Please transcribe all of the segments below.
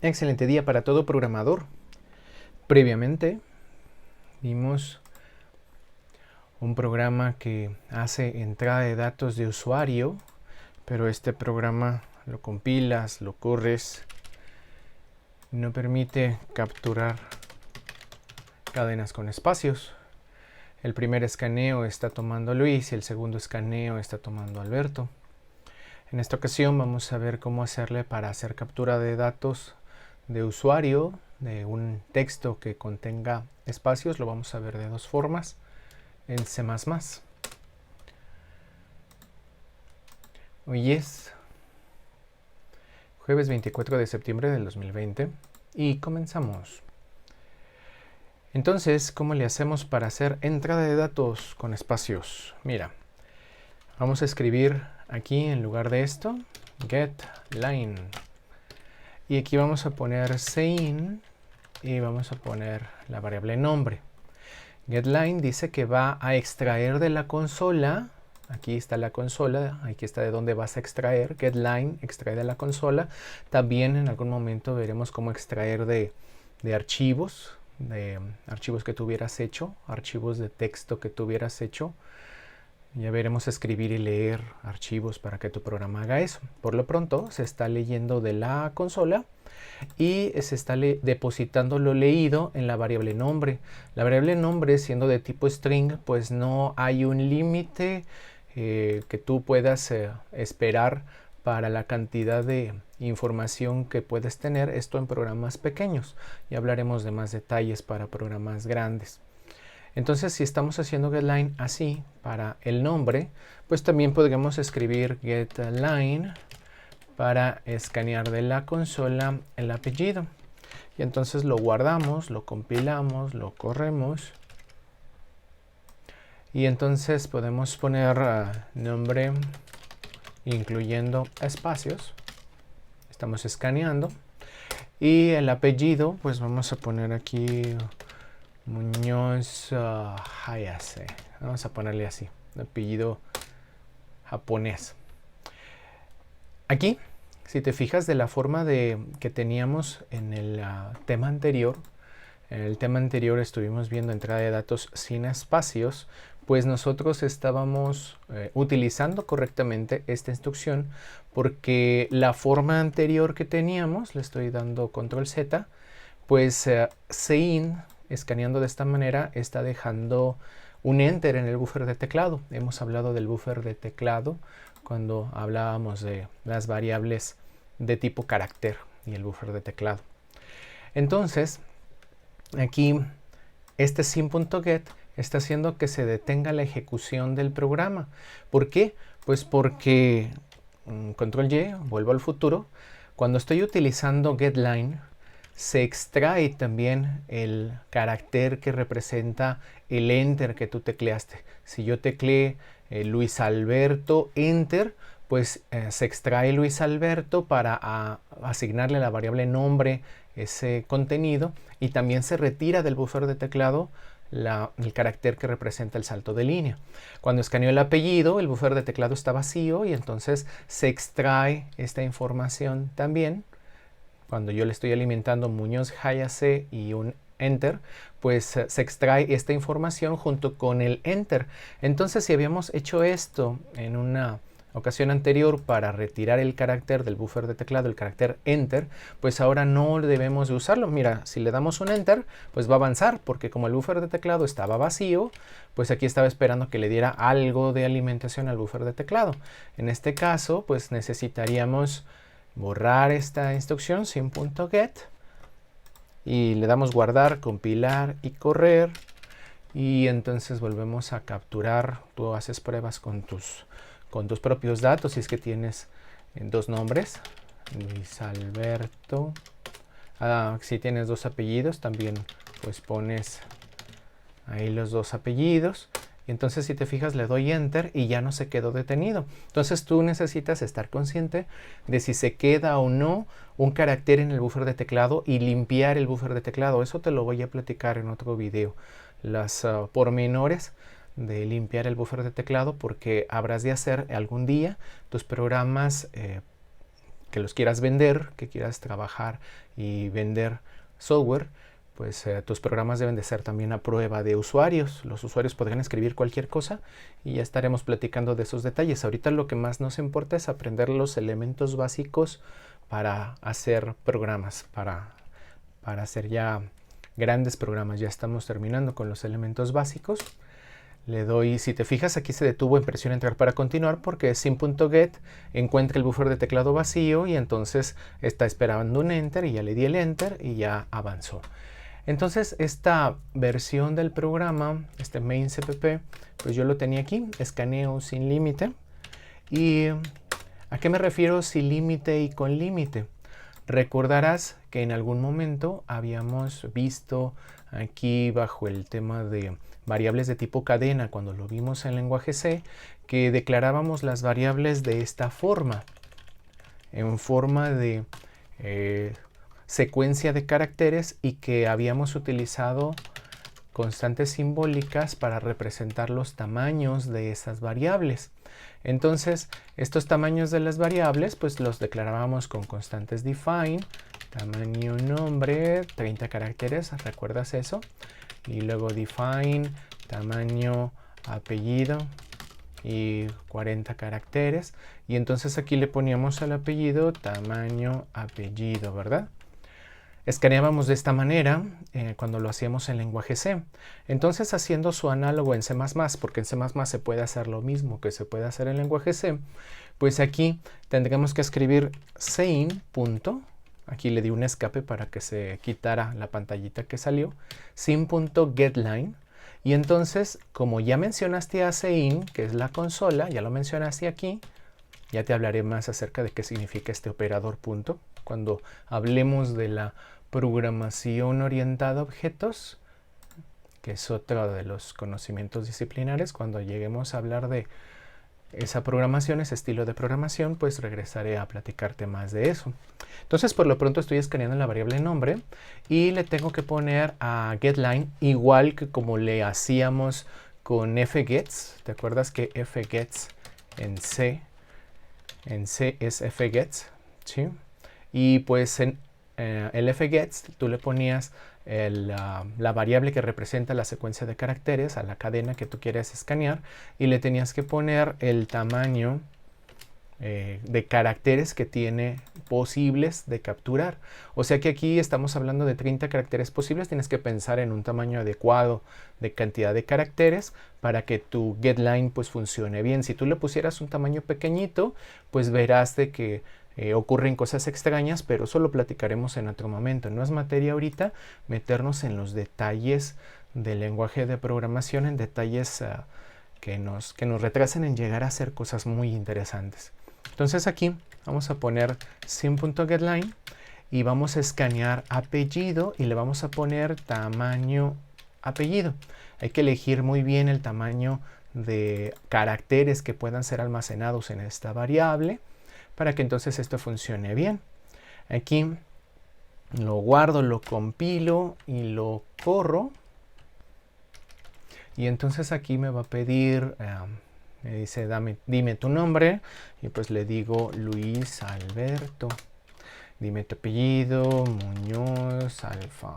Excelente día para todo programador. Previamente vimos un programa que hace entrada de datos de usuario, pero este programa lo compilas, lo corres, no permite capturar cadenas con espacios. El primer escaneo está tomando Luis y el segundo escaneo está tomando Alberto. En esta ocasión vamos a ver cómo hacerle para hacer captura de datos de usuario de un texto que contenga espacios. Lo vamos a ver de dos formas en C++. Hoy es jueves 24 de septiembre del 2020 y comenzamos. Entonces, ¿cómo le hacemos para hacer entrada de datos con espacios? Mira, vamos a escribir aquí en lugar de esto getLine. Y aquí vamos a poner cin y vamos a poner la variable nombre. GetLine dice que va a extraer de la consola. Aquí está la consola, aquí está de dónde vas a extraer. GetLine extrae de la consola. También en algún momento veremos cómo extraer de archivos que tuvieras hecho, archivos de texto que tuvieras hecho. Ya veremos escribir y leer archivos para que tu programa haga eso. Por lo pronto se está leyendo de la consola y se está depositando lo leído en la variable nombre. La variable nombre, siendo de tipo string, pues no hay un límite que tú puedas esperar para la cantidad de información que puedes tener. Esto en programas pequeños. Ya hablaremos de más detalles para programas grandes. Entonces, si estamos haciendo getLine así para el nombre, pues también podríamos escribir getLine para escanear de la consola el apellido. Y entonces lo guardamos, lo compilamos, lo corremos. Y entonces podemos poner nombre incluyendo espacios. Estamos escaneando. Y el apellido, pues vamos a poner aquí Muñoz Hayase. Vamos a ponerle así, apellido japonés. Aquí, si te fijas de la forma que teníamos en el tema anterior, en el tema anterior estuvimos viendo entrada de datos sin espacios, pues nosotros estábamos utilizando correctamente esta instrucción porque la forma anterior que teníamos, le estoy dando control Z, pues cin, escaneando de esta manera, está dejando un enter en el buffer de teclado. Hemos hablado del buffer de teclado cuando hablábamos de las variables de tipo carácter y el buffer de teclado. Entonces, aquí este cin.get está haciendo que se detenga la ejecución del programa. ¿Por qué? Pues porque, control Y, vuelvo al futuro, cuando estoy utilizando getLine, se extrae también el carácter que representa el enter que tú tecleaste. Si yo tecleé Luis Alberto enter, pues se extrae Luis Alberto para asignarle a la variable nombre ese contenido y también se retira del buffer de teclado el carácter que representa el salto de línea. Cuando escaneo el apellido, el buffer de teclado está vacío y entonces se extrae esta información también. Cuando yo le estoy alimentando Muñoz Hayase y un enter, pues se extrae esta información junto con el enter. Entonces, si habíamos hecho esto en una ocasión anterior para retirar el carácter del buffer de teclado, el carácter enter, pues ahora no debemos de usarlo. Mira, si le damos un enter, pues va a avanzar, porque como el buffer de teclado estaba vacío, pues aquí estaba esperando que le diera algo de alimentación al buffer de teclado. En este caso, pues necesitaríamos borrar esta instrucción cin.get y le damos guardar, compilar y correr y entonces volvemos a capturar. Tú haces pruebas con tus propios datos si es que tienes dos nombres, Luis Alberto. Si tienes dos apellidos también pues pones ahí los dos apellidos. Y entonces si te fijas le doy enter y ya no se quedó detenido. Entonces tú necesitas estar consciente de si se queda o no un carácter en el buffer de teclado y limpiar el buffer de teclado. Eso te lo voy a platicar en otro video. Las pormenores de limpiar el buffer de teclado porque habrás de hacer algún día tus programas que los quieras vender, que quieras trabajar y vender software, pues tus programas deben de ser también a prueba de usuarios. Los usuarios podrían escribir cualquier cosa y ya estaremos platicando de esos detalles. Ahorita lo que más nos importa es aprender los elementos básicos para hacer programas, para hacer ya grandes programas. Ya estamos terminando con los elementos básicos. Le doy, si te fijas, aquí se detuvo en presión entrar para continuar porque sim.get encuentra el buffer de teclado vacío y entonces está esperando un enter y ya le di el enter y ya avanzó. Entonces esta versión del programa, este main cpp, pues yo lo tenía aquí, escaneo sin límite. ¿Y a qué me refiero sin límite y con límite? Recordarás que en algún momento habíamos visto aquí bajo el tema de variables de tipo cadena, cuando lo vimos en lenguaje C, que declarábamos las variables de esta forma, en forma de secuencia de caracteres, y que habíamos utilizado constantes simbólicas para representar los tamaños de esas variables. Entonces, estos tamaños de las variables, pues los declarábamos con constantes define, tamaño nombre, 30 caracteres, ¿recuerdas eso? Y luego define, tamaño apellido y 40 caracteres. Y entonces aquí le poníamos al apellido tamaño apellido, ¿verdad? Escaneábamos de esta manera cuando lo hacíamos en lenguaje C. Entonces, haciendo su análogo en C++, porque en C++ se puede hacer lo mismo que se puede hacer en lenguaje C, pues aquí tendríamos que escribir sein. Aquí le di un escape para que se quitara la pantallita que salió. Sin.getLine. Y entonces, como ya mencionaste a sein, que es la consola, ya lo mencionaste aquí, ya te hablaré más acerca de qué significa este operador punto. Cuando hablemos de la programación orientada a objetos, que es otro de los conocimientos disciplinares, cuando lleguemos a hablar de esa programación, ese estilo de programación, pues regresaré a platicarte más de eso. Entonces, por lo pronto estoy escaneando la variable nombre y le tengo que poner a getLine, igual que como le hacíamos con fgets. ¿Te acuerdas que fgets en C es fgets? ¿Sí? Y pues en el fgets tú le ponías la variable que representa la secuencia de caracteres a la cadena que tú quieres escanear, y le tenías que poner el tamaño de caracteres que tiene posibles de capturar. O sea que aquí estamos hablando de 30 caracteres posibles. Tienes que pensar en un tamaño adecuado de cantidad de caracteres para que tu getLine pues funcione bien. Si tú le pusieras un tamaño pequeñito, pues verás de que ocurren cosas extrañas, pero eso lo platicaremos en otro momento. No es materia ahorita meternos en los detalles del lenguaje de programación, en detalles que nos retrasen en llegar a hacer cosas muy interesantes. Entonces aquí vamos a poner sim.getLine y vamos a escanear apellido y le vamos a poner tamaño apellido. Hay que elegir muy bien el tamaño de caracteres que puedan ser almacenados en esta variable para que entonces esto funcione bien. Aquí lo guardo, lo compilo y lo corro. Y entonces aquí me va a pedir, me dice dime tu nombre, y pues le digo Luis Alberto. Dime tu apellido, Muñoz Alfa.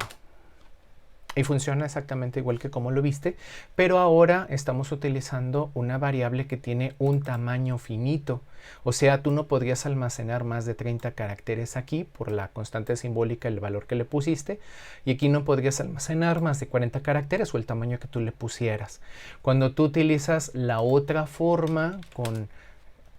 Y funciona exactamente igual que como lo viste, pero ahora estamos utilizando una variable que tiene un tamaño finito. O sea, tú no podrías almacenar más de 30 caracteres aquí por la constante simbólica, el valor que le pusiste. Y aquí no podrías almacenar más de 40 caracteres o el tamaño que tú le pusieras. Cuando tú utilizas la otra forma con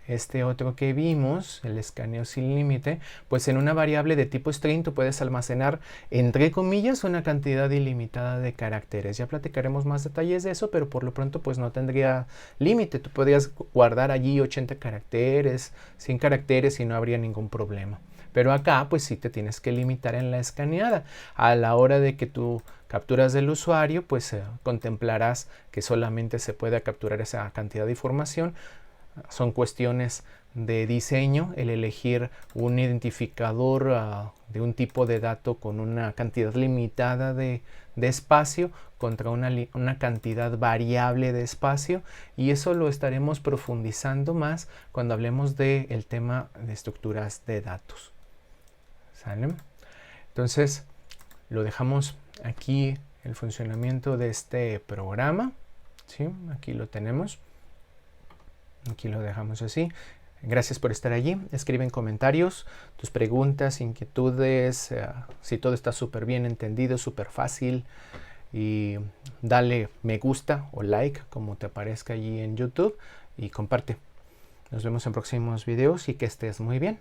este otro que vimos, el escaneo sin límite, pues en una variable de tipo string tú puedes almacenar, entre comillas, una cantidad ilimitada de caracteres. Ya platicaremos más detalles de eso, pero por lo pronto pues no tendría límite. Tú podrías guardar allí 80 caracteres, 100 caracteres y no habría ningún problema. Pero acá pues sí te tienes que limitar en la escaneada. A la hora de que tú capturas del usuario, pues contemplarás que solamente se puede capturar esa cantidad de información. Son cuestiones de diseño el elegir un identificador de un tipo de dato con una cantidad limitada de espacio contra una cantidad variable de espacio, y eso lo estaremos profundizando más cuando hablemos del tema de estructuras de datos. ¿Sale? Entonces lo dejamos aquí, el funcionamiento de este programa. ¿Sí? Aquí lo tenemos. Aquí lo dejamos así. Gracias por estar allí. Escribe en comentarios tus preguntas, inquietudes, si todo está súper bien entendido, súper fácil. Y dale me gusta o like como te aparezca allí en YouTube y comparte. Nos vemos en próximos videos y que estés muy bien.